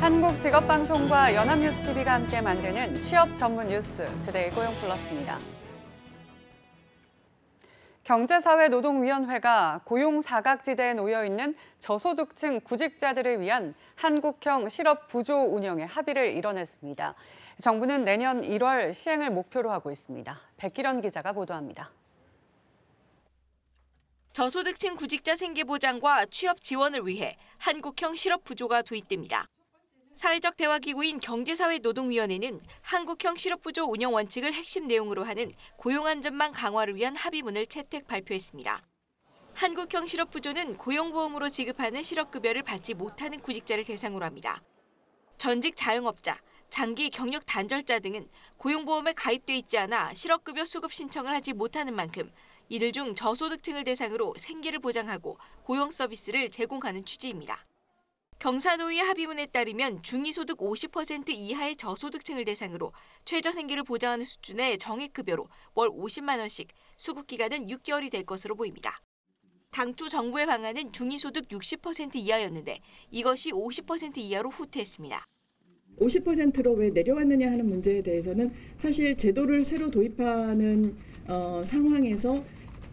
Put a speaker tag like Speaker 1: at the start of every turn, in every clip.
Speaker 1: 한국직업방송과 연합뉴스TV가 함께 만드는 취업 전문 뉴스 투데이 고용플러스입니다. 경제사회노동위원회가 고용사각지대에 놓여있는 저소득층 구직자들을 위한 한국형 실업부조 운영에 합의를 이뤄냈습니다. 정부는 내년 1월 시행을 목표로 하고 있습니다. 백기련 기자가 보도합니다.
Speaker 2: 저소득층 구직자 생계보장과 취업 지원을 위해 한국형 실업부조가 도입됩니다. 사회적 대화기구인 경제사회노동위원회는 한국형 실업부조 운영 원칙을 핵심 내용으로 하는 고용안전망 강화를 위한 합의문을 채택 발표했습니다. 한국형 실업부조는 고용보험으로 지급하는 실업급여를 받지 못하는 구직자를 대상으로 합니다. 전직 자영업자, 장기 경력 단절자 등은 고용보험에 가입돼 있지 않아 실업급여 수급 신청을 하지 못하는 만큼 이들 중 저소득층을 대상으로 생계를 보장하고 고용 서비스를 제공하는 취지입니다. 경사노위의 합의문에 따르면 중위소득 50% 이하의 저소득층을 대상으로 최저생계를 보장하는 수준의 정액급여로 월 50만 원씩, 수급기간은 6개월이 될 것으로 보입니다. 당초 정부의 방안은 중위소득 60% 이하였는데 이것이 50% 이하로 후퇴했습니다.
Speaker 3: 50%로 왜 내려왔느냐 하는 문제에 대해서는 사실 제도를 새로 도입하는 상황에서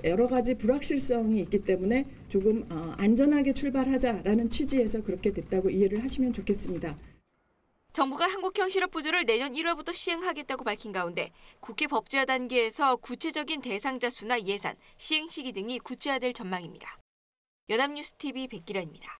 Speaker 3: 여러 가지 불확실성이 있기 때문에 조금 안전하게 출발하자라는 취지에서 그렇게 됐다고 이해를 하시면 좋겠습니다.
Speaker 2: 정부가 한국형 실업부조를 내년 1월부터 시행하겠다고 밝힌 가운데 국회 법제화 단계에서 구체적인 대상자 수나 예산, 시행 시기 등이 구체화될 전망입니다. 연합뉴스TV 백기련입니다.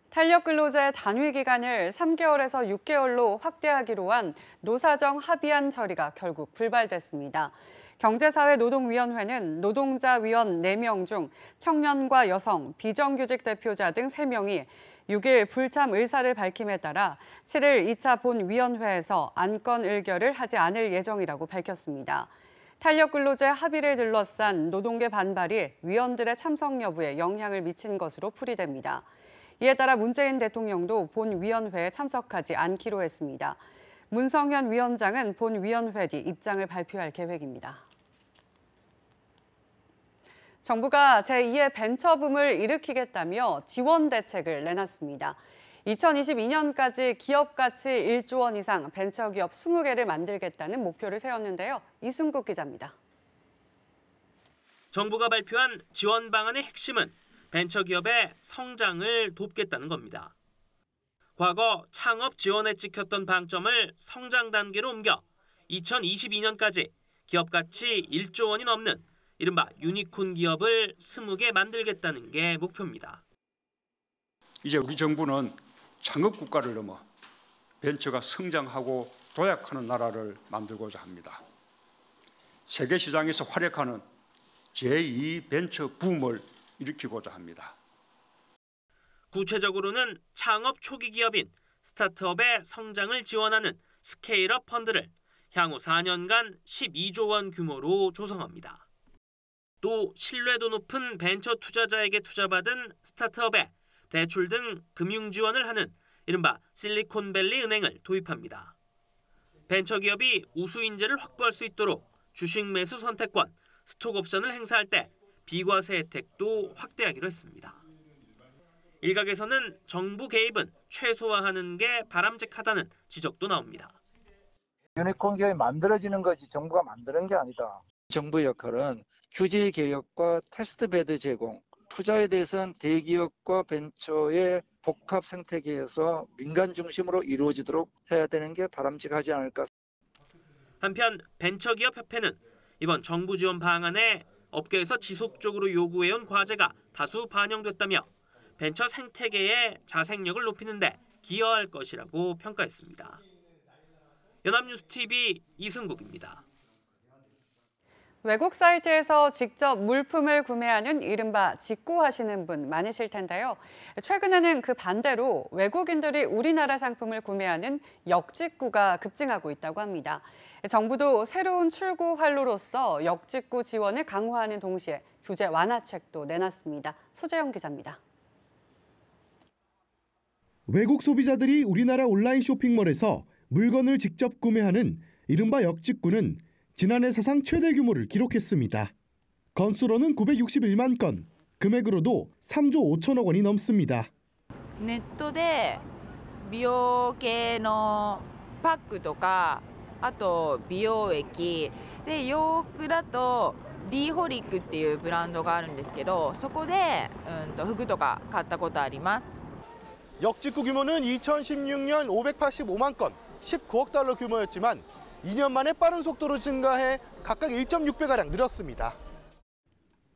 Speaker 1: 탄력근로자의 단위 기간을 3개월에서 6개월로 확대하기로 한 노사정 합의안 처리가 결국 불발됐습니다. 경제사회노동위원회는 노동자 위원 4명 중 청년과 여성, 비정규직 대표자 등 3명이 6일 불참 의사를 밝힘에 따라 7일 2차 본위원회에서 안건 의결을 하지 않을 예정이라고 밝혔습니다. 탄력근로제 합의를 둘러싼 노동계 반발이 위원들의 참석 여부에 영향을 미친 것으로 풀이됩니다. 이에 따라 문재인 대통령도 본위원회에 참석하지 않기로 했습니다. 문성현 위원장은 본위원회 뒤 입장을 발표할 계획입니다. 정부가 제2의 벤처붐을 일으키겠다며 지원 대책을 내놨습니다. 2022년까지 기업 가치 1조 원 이상 벤처기업 20개를 만들겠다는 목표를 세웠는데요. 이순국 기자입니다.
Speaker 4: 정부가 발표한 지원 방안의 핵심은 벤처기업의 성장을 돕겠다는 겁니다. 과거 창업 지원에 찍혔던 방점을 성장 단계로 옮겨 2022년까지 기업 가치 1조 원이 넘는 이른바 유니콘 기업을 20개 만들겠다는 게 목표입니다.
Speaker 5: 이제 우리 정부는 창업 국가를 넘어 벤처가 성장하고 도약하는 나라를 만들고자 합니다. 세계 시장에서 활약하는 제2 벤처 붐을 일으키고자 합니다.
Speaker 4: 구체적으로는 창업 초기 기업인 스타트업의 성장을 지원하는 스케일업 펀드를 향후 4년간 12조 원 규모로 조성합니다. 또 신뢰도 높은 벤처 투자자에게 투자받은 스타트업에 대출 등 금융 지원을 하는 이른바 실리콘밸리 은행을 도입합니다. 벤처기업이 우수 인재를 확보할 수 있도록 주식 매수 선택권, 스톡옵션을 행사할 때 비과세 혜택도 확대하기로 했습니다. 일각에서는 정부 개입은 최소화하는 게 바람직하다는 지적도 나옵니다.
Speaker 6: 유니콘 기업이 만들어지는 거지 정부가 만드는 게 아니다. 정부의 역할은 규제 개혁과 테스트베드 제공, 투자에 대해서는 대기업과 벤처의 복합 생태계에서 민간 중심으로 이루어지도록 해야 되는 게 바람직하지 않을까.
Speaker 4: 한편 벤처기업협회는 이번 정부 지원 방안에 업계에서 지속적으로 요구해온 과제가 다수 반영됐다며 벤처 생태계의 자생력을 높이는 데 기여할 것이라고 평가했습니다. 연합뉴스TV 이승국입니다.
Speaker 1: 외국 사이트에서 직접 물품을 구매하는 이른바 직구하시는 분 많으실 텐데요. 최근에는 그 반대로 외국인들이 우리나라 상품을 구매하는 역직구가 급증하고 있다고 합니다. 정부도 새로운 출구 활로로서 역직구 지원을 강화하는 동시에 규제 완화책도 내놨습니다. 소재영 기자입니다.
Speaker 7: 외국 소비자들이 우리나라 온라인 쇼핑몰에서 물건을 직접 구매하는 이른바 역직구는 지난해 사상 최대 규모를 기록했습니다. 건수로는 961만 건, 금액으로도 3조 5천억 원이 넘습니다.
Speaker 8: ネットで美容系のパックとか、あと美容液で洋服だとDホリックっていうブランドがあるんですけど、そこで服とか買ったことあります。
Speaker 9: 역직구 규모는 2016년 585만 건, 19억 달러 규모였지만 2년 만에 빠른 속도로 증가해 각각 1.6배가량 늘었습니다.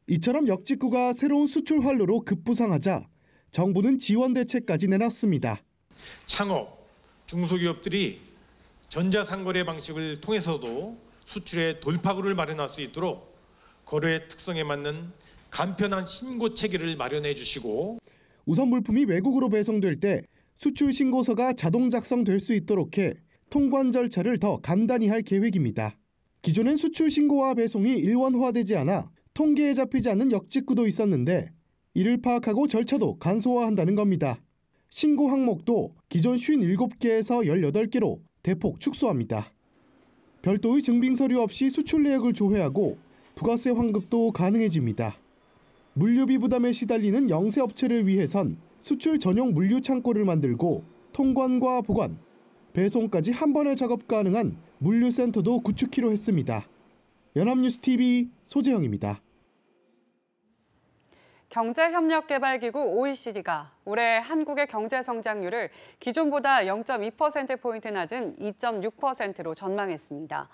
Speaker 7: 이처럼 역직구가 새로운 수출 활로로 급부상하자 정부는 지원 대책까지 내놨습니다.
Speaker 10: 창업, 중소기업들이 전자상거래 방식을 통해서도 수출의 돌파구를 마련할 수 있도록 거래의 특성에 맞는 간편한 신고 체계를 마련해 주시고,
Speaker 7: 우선 물품이 외국으로 배송될 때 수출 신고서가 자동 작성될 수 있도록 해 통관 절차를 더 간단히 할 계획입니다. 기존엔 수출 신고와 배송이 일원화되지 않아 통계에 잡히지 않는 역직구도 있었는데 이를 파악하고 절차도 간소화한다는 겁니다. 신고 항목도 기존 57개에서 18개로 대폭 축소합니다. 별도의 증빙 서류 없이 수출 내역을 조회하고 부가세 환급도 가능해집니다. 물류비 부담에 시달리는 영세 업체를 위해선 수출 전용 물류 창고를 만들고 통관과 보관, 배송까지 한 번에 작업 가능한 물류센터도 구축키로 했습니다. 연합뉴스TV 소재영입니다.
Speaker 1: 경제협력개발기구 OECD가 올해 한국의 경제 성장률을 기존보다 0.2%포인트 낮은 2.6%로 전망했습니다.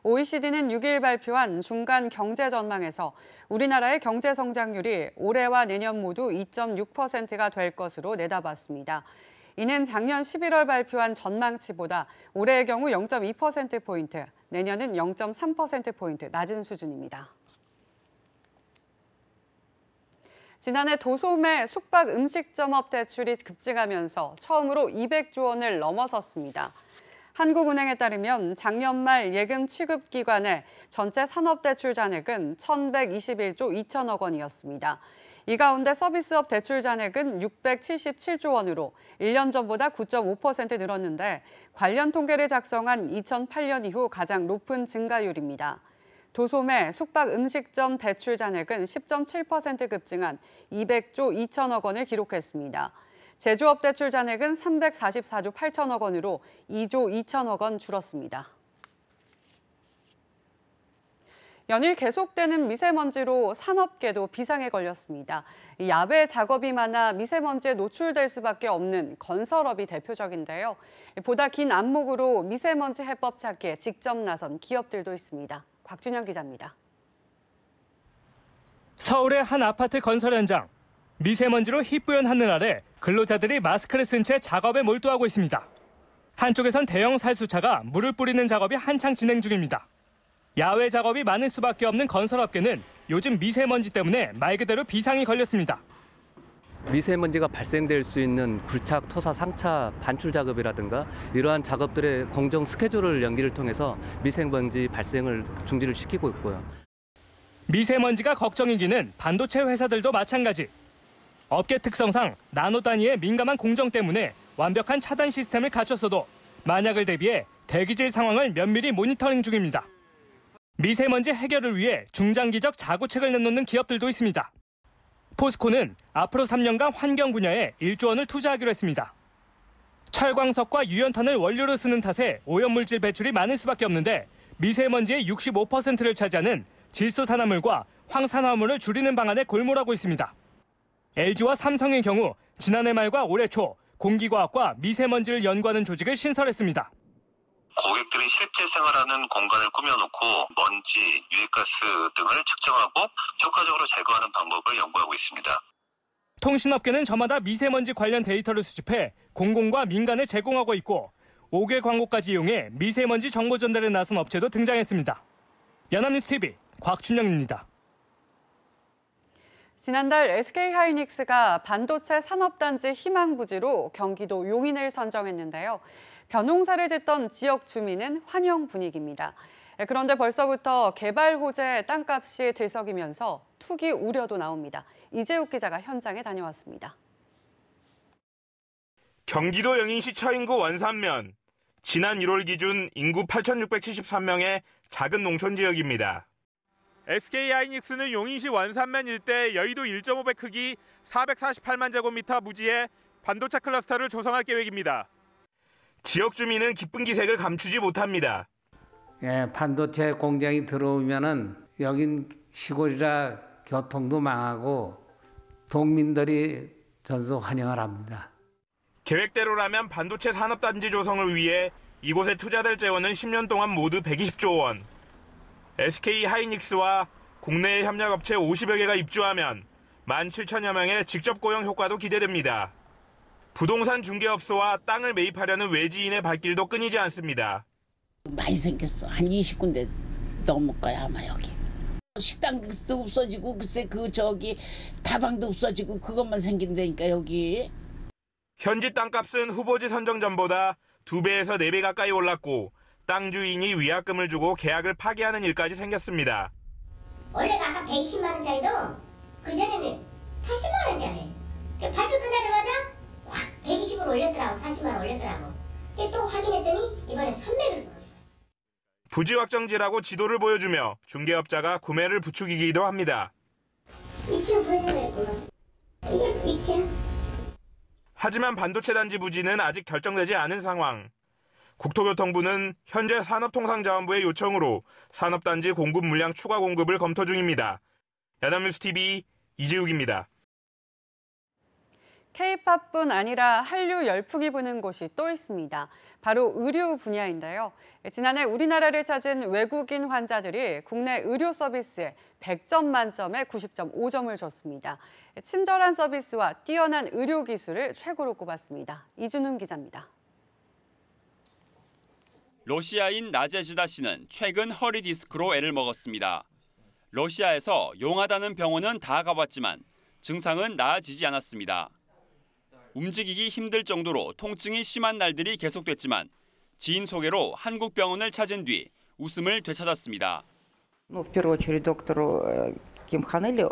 Speaker 1: OECD는 6일 발표한 중간 경제 전망에서 우리나라의 경제 성장률이 올해와 내년 모두 2.6%가 될 것으로 내다봤습니다. 이는 작년 11월 발표한 전망치보다 올해의 경우 0.2%포인트, 내년은 0.3%포인트 낮은 수준입니다. 지난해 도소매 숙박 음식점업 대출이 급증하면서 처음으로 200조 원을 넘어섰습니다. 한국은행에 따르면 작년 말 예금 취급 기관의 전체 산업대출 잔액은 1,121조 2천억 원이었습니다. 이 가운데 서비스업 대출 잔액은 677조 원으로 1년 전보다 9.5% 늘었는데 관련 통계를 작성한 2008년 이후 가장 높은 증가율입니다. 도소매 숙박 음식점 대출 잔액은 10.7% 급증한 200조 2천억 원을 기록했습니다. 제조업 대출 잔액은 344조 8천억 원으로 2조 2천억 원 줄었습니다. 연일 계속되는 미세먼지로 산업계도 비상에 걸렸습니다. 야외 작업이 많아 미세먼지에 노출될 수밖에 없는 건설업이 대표적인데요. 보다 긴 안목으로 미세먼지 해법 찾기에 직접 나선 기업들도 있습니다. 곽준영 기자입니다.
Speaker 11: 서울의 한 아파트 건설 현장. 미세먼지로 희뿌연 하늘 아래 근로자들이 마스크를 쓴 채 작업에 몰두하고 있습니다. 한쪽에선 대형 살수차가 물을 뿌리는 작업이 한창 진행 중입니다. 야외 작업이 많을 수밖에 없는 건설업계는 요즘 미세먼지 때문에 말 그대로 비상이 걸렸습니다.
Speaker 12: 미세먼지가 발생될 수 있는 굴착, 토사, 상차 반출 작업이라든가 이러한 작업들의 공정 스케줄을 연기를 통해서 미세먼지 발생을 중지를 시키고 있고요.
Speaker 11: 미세먼지가 걱정이기는 반도체 회사들도 마찬가지. 업계 특성상 나노 단위의 민감한 공정 때문에 완벽한 차단 시스템을 갖췄어도 만약을 대비해 대기질 상황을 면밀히 모니터링 중입니다. 미세먼지 해결을 위해 중장기적 자구책을 내놓는 기업들도 있습니다. 포스코는 앞으로 3년간 환경 분야에 1조 원을 투자하기로 했습니다. 철광석과 유연탄을 원료로 쓰는 탓에 오염물질 배출이 많을 수밖에 없는데 미세먼지의 65%를 차지하는 질소산화물과 황산화물을 줄이는 방안에 골몰하고 있습니다. LG와 삼성의 경우 지난해 말과 올해 초 공기과학과 미세먼지를 연구하는 조직을 신설했습니다.
Speaker 13: 고객들이 실제 생활하는 공간을 꾸며놓고 먼지, 유해가스 등을 측정하고 효과적으로 제거하는 방법을 연구하고 있습니다.
Speaker 11: 통신업계는 저마다 미세먼지 관련 데이터를 수집해 공공과 민간에 제공하고 있고 5개 광고까지 이용해 미세먼지 정보 전달에 나선 업체도 등장했습니다. 연합뉴스TV 곽준영입니다.
Speaker 1: 지난달 SK하이닉스가 반도체 산업단지 희망부지로 경기도 용인을 선정했는데요. 벼농사를 짓던 지역 주민은 환영 분위기입니다. 그런데 벌써부터 개발 호재 땅값이 들썩이면서 투기 우려도 나옵니다. 이재욱 기자가 현장에 다녀왔습니다.
Speaker 14: 경기도 영인시 처인구 원산면. 지난 1월 기준 인구 8,673명의 작은 농촌 지역입니다. SK하이닉스는 용인시 원산면 일대 여의도 1.5배 크기 448만 제곱미터 부지에 반도체 클러스터를 조성할 계획입니다. 지역 주민은 기쁜 기색을 감추지 못합니다.
Speaker 15: 예, 반도체 공장이 들어오면은 여긴 시골이라 교통도 망하고 동민들이 전속 환영을 합니다.
Speaker 14: 계획대로라면 반도체 산업단지 조성을 위해 이곳에 투자될 재원은 10년 동안 모두 120조 원. SK 하이닉스와 국내의 협력업체 50여 개가 입주하면 17,000여 명의 직접 고용 효과도 기대됩니다. 부동산 중개업소와 땅을 매입하려는 외지인의 발길도 끊이지 않습니다.
Speaker 16: 많이 생겼어. 한 20군데 넘을 거야 아마 여기. 식당도 없어지고 글쎄 다방도 없어지고 그것만 생긴다니까 여기.
Speaker 14: 현지 땅값은 후보지 선정 전보다 2배에서 4배 가까이 올랐고 땅 주인이 위약금을 주고 계약을 파기하는 일까지 생겼습니다.
Speaker 17: 원래가 아까 120만 원짜리도 그전에는 80만 원짜리. 발표 끝나자마자 확 120으로 올렸더라고. 40만 원 올렸더라고. 또 확인했더니 이번에 300을.
Speaker 14: 부지 확정지라고 지도를 보여주며 중개업자가 구매를 부추기기도 합니다.
Speaker 17: 위치를 보여주겠구나. 이게 위치야.
Speaker 14: 하지만 반도체 단지 부지는 아직 결정되지 않은 상황. 국토교통부는 현재 산업통상자원부의 요청으로 산업단지 공급 물량 추가 공급을 검토 중입니다. 연합뉴스TV 이재욱입니다.
Speaker 1: K-팝뿐 아니라 한류 열풍이 부는 곳이 또 있습니다. 바로 의료 분야인데요. 지난해 우리나라를 찾은 외국인 환자들이 국내 의료 서비스에 100점 만점에 90.5점을 줬습니다. 친절한 서비스와 뛰어난 의료 기술을 최고로 꼽았습니다. 이준훈 기자입니다.
Speaker 18: 러시아인 나제즈다 씨는 최근 허리 디스크로 애를 먹었습니다. 러시아에서 용하다는 병원은 다 가봤지만 증상은 나아지지 않았습니다. 움직이기 힘들 정도로 통증이 심한 날들이 계속됐지만 지인 소개로 한국 병원을 찾은 뒤 웃음을 되찾았습니다.
Speaker 19: В первую очередь доктору Ким Ханелю,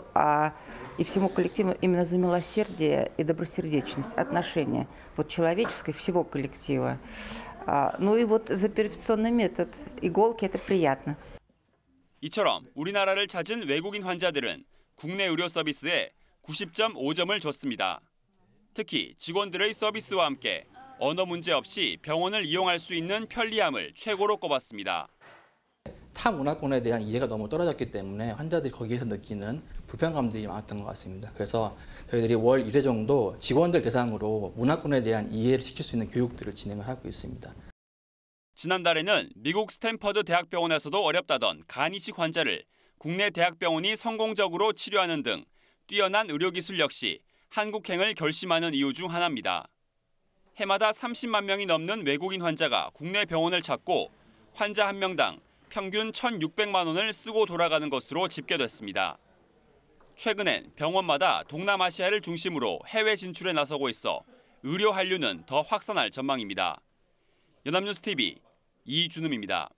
Speaker 19: и всему коллективу именно за милосердие и добросердечность, отношения человеческое всего коллектива. Ну и вот за операционный метод иголки это приятно.
Speaker 18: 이처럼 우리나라를 찾은 외국인 환자들은 국내 의료 서비스에 90.5점을 줬습니다. 특히 직원들의 서비스와 함께 언어 문제 없이 병원을 이용할 수 있는 편리함을 최고로 꼽았습니다.
Speaker 20: 타 문화권에 대한 이해가 너무 떨어졌기 때문에 환자들이 거기에서 느끼는 불편감들이 많았던 것 같습니다. 그래서 저희들이 월 1회 정도 직원들 대상으로 문화권에 대한 이해를 시킬 수 있는 교육들을 진행을 하고 있습니다.
Speaker 18: 지난달에는 미국 스탠퍼드 대학병원에서도 어렵다던 간 이식 환자를 국내 대학병원이 성공적으로 치료하는 등 뛰어난 의료기술 역시 한국행을 결심하는 이유 중 하나입니다. 해마다 30만 명이 넘는 외국인 환자가 국내 병원을 찾고 환자 한 명당 평균 1,600만 원을 쓰고 돌아가는 것으로 집계됐습니다. 최근엔 병원마다 동남아시아를 중심으로 해외 진출에 나서고 있어 의료 한류는 더 확산할 전망입니다. 연합뉴스TV 이준음입니다.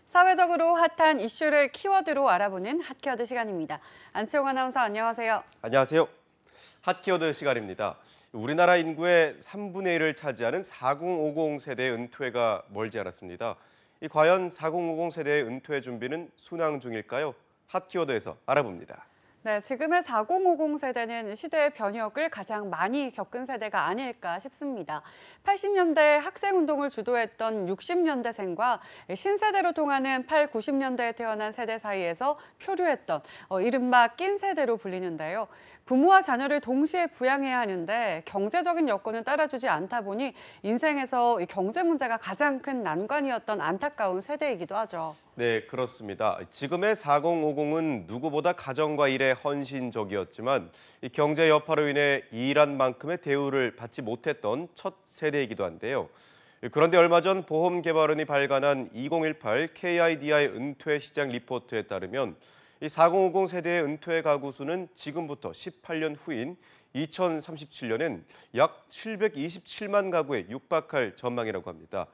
Speaker 1: 사회적으로 핫한 이슈를 키워드로 알아보는 핫키워드 시간입니다. 안치홍 아나운서 안녕하세요.
Speaker 21: 안녕하세요. 핫키워드 시간입니다. 우리나라 인구의 3분의 1을 차지하는 4050 세대의 은퇴가 멀지 않았습니다. 과연 4050 세대의 은퇴 준비는 순항 중일까요? 핫키워드에서 알아봅니다.
Speaker 1: 네, 지금의 4050 세대는 시대의 변혁을 가장 많이 겪은 세대가 아닐까 싶습니다. 80년대 학생운동을 주도했던 60년대생과 신세대로 통하는 8, 90년대에 태어난 세대 사이에서 표류했던 이른바 낀 세대로 불리는데요. 부모와 자녀를 동시에 부양해야 하는데 경제적인 여건은 따라주지 않다 보니 인생에서 이 경제 문제가 가장 큰 난관이었던 안타까운 세대이기도 하죠.
Speaker 21: 네, 그렇습니다. 지금의 4050은 누구보다 가정과 일에 헌신적이었지만 이 경제 여파로 인해 일한 만큼의 대우를 받지 못했던 첫 세대이기도 한데요. 그런데 얼마 전 보험개발원이 발간한 2018 KIDI 은퇴 시장 리포트에 따르면 이 4050 세대의 은퇴 가구 수는 지금부터 18년 후인 2037년엔 약 727만 가구에 육박할 전망이라고 합니다.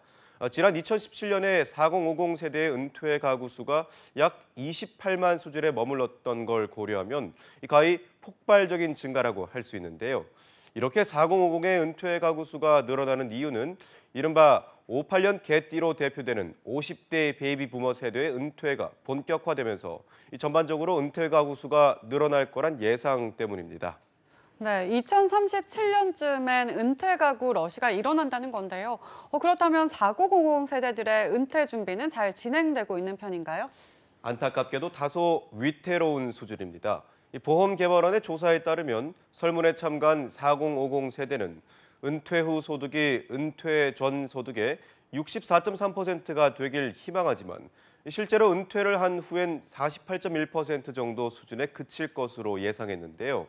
Speaker 21: 지난 2017년에 4050 세대의 은퇴 가구 수가 약 28만 수준에 머물렀던 걸 고려하면 거의 폭발적인 증가라고 할 수 있는데요. 이렇게 4050의 은퇴 가구 수가 늘어나는 이유는 이른바 58년 개띠로 대표되는 50대 베이비 부머 세대의 은퇴가 본격화되면서 전반적으로 은퇴 가구 수가 늘어날 거란 예상 때문입니다.
Speaker 1: 네, 2037년쯤엔 은퇴 가구 러시가 일어난다는 건데요. 그렇다면 4050 세대들의 은퇴 준비는 잘 진행되고 있는 편인가요?
Speaker 21: 안타깝게도 다소 위태로운 수준입니다. 보험개발원의 조사에 따르면 설문에 참가한 4050 세대는 은퇴 후 소득이 은퇴 전 소득의 64.3%가 되길 희망하지만 실제로 은퇴를 한 후엔 48.1% 정도 수준에 그칠 것으로 예상했는데요.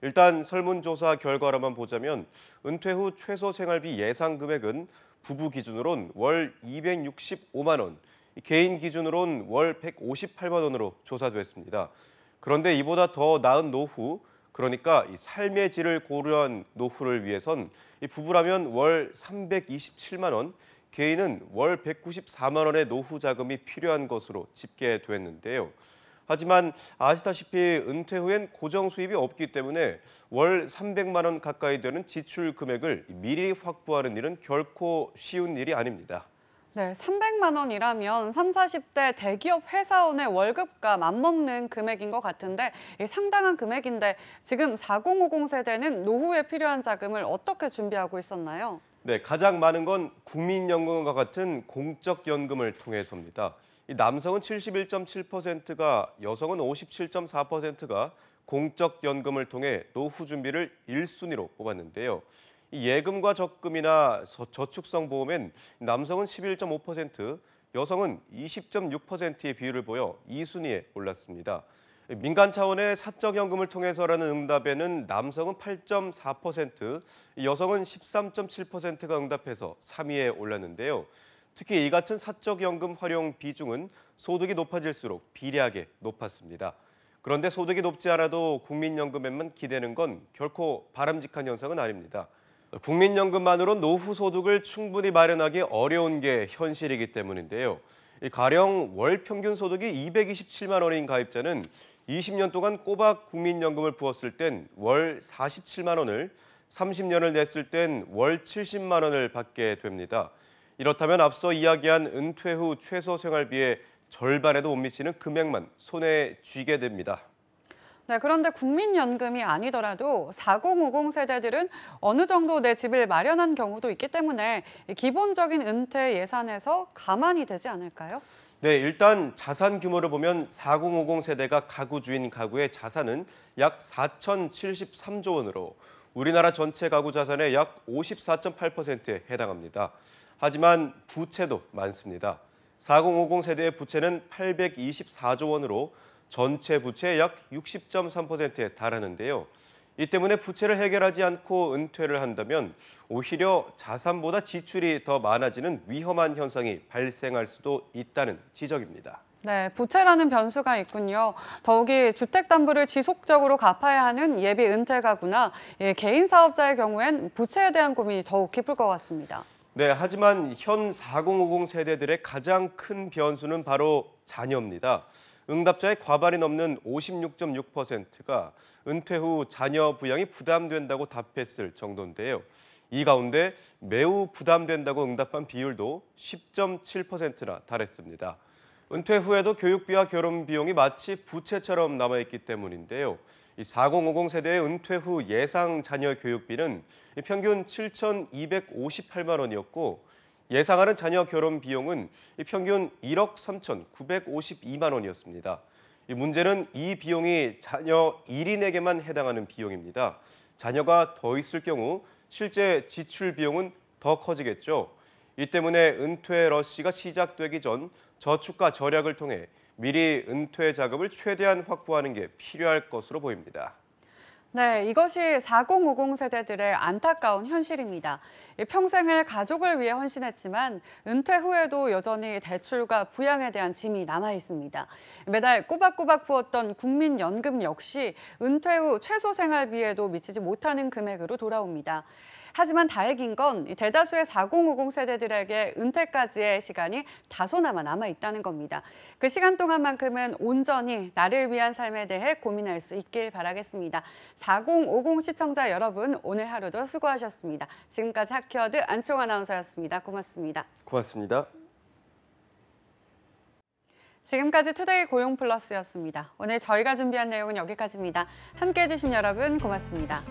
Speaker 21: 일단 설문조사 결과로만 보자면 은퇴 후 최소 생활비 예상 금액은 부부 기준으론 월 265만 원, 개인 기준으론 월 158만 원으로 조사됐습니다. 그런데 이보다 더 나은 노후, 그러니까 이 삶의 질을 고려한 노후를 위해선 이 부부라면 월 327만 원, 개인은 월 194만 원의 노후 자금이 필요한 것으로 집계됐는데요. 하지만 아시다시피 은퇴 후엔 고정 수입이 없기 때문에 월 300만 원 가까이 되는 지출 금액을 미리 확보하는 일은 결코 쉬운 일이 아닙니다.
Speaker 1: 네, 300만 원이라면 30, 40대 대기업 회사원의 월급과 맞먹는 금액인 것 같은데 상당한 금액인데 지금 4050 세대는 노후에 필요한 자금을 어떻게 준비하고 있었나요?
Speaker 21: 네, 가장 많은 건 국민연금과 같은 공적연금을 통해서입니다. 이 남성은 71.7%가, 여성은 57.4%가 공적연금을 통해 노후 준비를 1순위로 뽑았는데요. 이 예금과 적금이나 저축성 보험엔 남성은 11.5%, 여성은 20.6%의 비율을 보여 2순위에 올랐습니다. 민간 차원의 사적연금을 통해서라는 응답에는 남성은 8.4%, 여성은 13.7%가 응답해서 3위에 올랐는데요. 특히 이 같은 사적연금 활용 비중은 소득이 높아질수록 비례하게 높았습니다. 그런데 소득이 높지 않아도 국민연금에만 기대는 건 결코 바람직한 현상은 아닙니다. 국민연금만으로 노후 소득을 충분히 마련하기 어려운 게 현실이기 때문인데요. 가령 월 평균 소득이 227만 원인 가입자는 20년 동안 꼬박 국민연금을 부었을 땐 월 47만 원을, 30년을 냈을 땐 월 70만 원을 받게 됩니다. 이렇다면 앞서 이야기한 은퇴 후 최소 생활비의 절반에도 못 미치는 금액만 손에 쥐게 됩니다.
Speaker 1: 네, 그런데 국민연금이 아니더라도 4050 세대들은 어느 정도 내 집을 마련한 경우도 있기 때문에 기본적인 은퇴 예산에서 가만히 되지 않을까요?
Speaker 21: 네, 일단 자산 규모를 보면 4050 세대가 가구 주인 가구의 자산은 약 4,073조 원으로 우리나라 전체 가구 자산의 약 54.8%에 해당합니다. 하지만 부채도 많습니다. 4050 세대의 부채는 824조 원으로 전체 부채의 약 60.3%에 달하는데요. 이 때문에 부채를 해결하지 않고 은퇴를 한다면 오히려 자산보다 지출이 더 많아지는 위험한 현상이 발생할 수도 있다는 지적입니다.
Speaker 1: 네, 부채라는 변수가 있군요. 더욱이 주택담보를 지속적으로 갚아야 하는 예비 은퇴 가구나 개인 사업자의 경우엔 부채에 대한 고민이 더욱 깊을 것 같습니다.
Speaker 21: 네, 하지만 현 4050 세대들의 가장 큰 변수는 바로 자녀입니다. 응답자의 과반이 넘는 56.6%가 은퇴 후 자녀 부양이 부담된다고 답했을 정도인데요. 이 가운데 매우 부담된다고 응답한 비율도 10.7%나 달했습니다. 은퇴 후에도 교육비와 결혼 비용이 마치 부채처럼 남아있기 때문인데요. 이 4050 세대의 은퇴 후 예상 자녀 교육비는 평균 7,258만 원이었고 예상하는 자녀 결혼 비용은 평균 1억 3,952만 원이었습니다. 이 문제는 이 비용이 자녀 1인에게만 해당하는 비용입니다. 자녀가 더 있을 경우 실제 지출 비용은 더 커지겠죠. 이 때문에 은퇴 러시가 시작되기 전 저축과 절약을 통해 미리 은퇴 자금을 최대한 확보하는 게 필요할 것으로 보입니다.
Speaker 1: 네, 이것이 4050 세대들의 안타까운 현실입니다. 평생을 가족을 위해 헌신했지만 은퇴 후에도 여전히 대출과 부양에 대한 짐이 남아 있습니다. 매달 꼬박꼬박 부었던 국민연금 역시 은퇴 후 최소 생활비에도 미치지 못하는 금액으로 돌아옵니다. 하지만 다행인 건 대다수의 4050 세대들에게 은퇴까지의 시간이 다소나마 남아있다는 겁니다. 그 시간 동안만큼은 온전히 나를 위한 삶에 대해 고민할 수 있길 바라겠습니다. 4050 시청자 여러분, 오늘 하루도 수고하셨습니다. 지금까지 하키워드 안치홍 아나운서였습니다. 고맙습니다.
Speaker 21: 고맙습니다.
Speaker 1: 지금까지 투데이 고용 플러스였습니다. 오늘 저희가 준비한 내용은 여기까지입니다. 함께해 주신 여러분 고맙습니다.